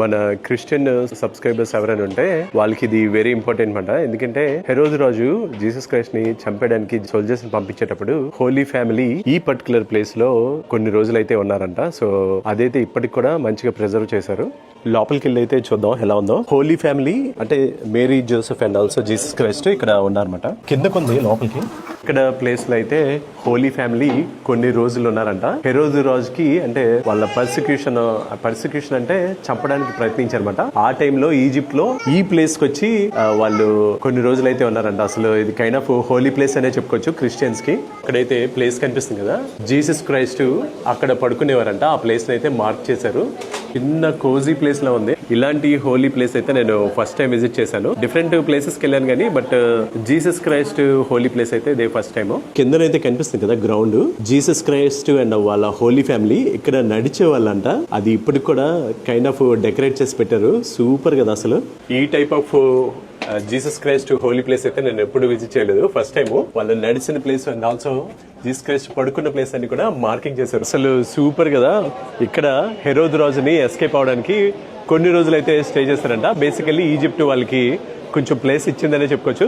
మన Christian subscribers ఎవరైనా ఉంటే వాళ్ళకి ఇది వెరీ ఇంపార్టెంట్ మాట. ఎందుకంటే హెరోదు రాజు జీసస్ క్రైస్ట్ ని చంపేయడానికి సోల్జర్స్ ని పంపించేటప్పుడు హోలీ ఫ్యామిలీ ఈ పర్టికులర్ ప్లేస్ లో కొన్ని రోజులు అయితే ఉన్నారంట. సో అదైతే ఇప్పటికి కూడా మంచిగా ప్రిజర్వ్ చేశారు. లోపలికి వెళ్ళి అయితే చూద్దాం ఎలా ఉందో. హోలీ ఫ్యామిలీ అంటే Mary, Joseph and also Jesus Christ ఇక్కడ ఉన్నారన్నమాట. కిందకుంది లోపలికి. ఇక్కడ ప్లేస్ లో అయితే హోలీ ఫ్యామిలీ కొన్ని రోజులు ఉన్నారంట. హెరోదు రాజుకి అంటే వాళ్ళ పర్సిక్యూషన్ అంటే చంపడానికి ప్రయత్నించారన్నమాట. ఆ టైంలో ఈజిప్ట్ లో ఈ ప్లేస్ కి వచ్చి వాళ్ళు కొన్ని రోజులు అయితే ఉన్నారంట. అసలు ఇది కైండ్ ఆఫ్ హోలీ ప్లేస్ అనే చెప్పుకోవచ్చు క్రిస్టియన్స్ కి. ఇక్కడైతే ప్లేస్ కనిపిస్తుంది కదా, జీసస్ క్రైస్ట్ అక్కడ పడుకునేవారంట. ఆ ప్లేస్ అయితే మార్క్ చేశారు. చిన్న కోజీ ప్లేస్ లో ఉంది. ఇలాంటి హోలీ ప్లేస్ అయితే నేను ఫస్ట్ టైం విజిట్ చేశాను. డిఫరెంట్ ప్లేసెస్ కి వెళ్ళాను కానీ but Jesus Christ holy place అయితే ఇదే ఫస్ట్ టైం. కిందనైతే కనిపిస్తుంది కదా గ్రౌండ్. జీసస్ క్రైస్ట్ అండ్ వాళ్ళ హోలీ ఫ్యామిలీ ఇక్కడ నడిచే వాళ్ళంట. అది ఇప్పటికి కూడా కైండ్ ఆఫ్ డెకరేట్ చేసి పెట్టారు. సూపర్ కదా అసలు. ఈ type of Jesus Christ holy place అయితే నేను ఎప్పుడు విజిట్ చేయలేదు. ఫస్ట్ టైం వాళ్ళు నడిచిన place and also Jesus Christ పడుకున్న ప్లేస్ అన్ని కూడా మార్కింగ్ చేశారు. అసలు సూపర్ కదా. ఇక్కడ హెరోదు రాజుని ఎస్కేప్ అవడానికి కొన్ని రోజులు అయితే స్టే చేస్తారంట. బేసికల్లీ ఈజిప్ట్ వాళ్ళకి కొంచెం ప్లేస్ ఇచ్చిందనే చెప్పుకోవచ్చు.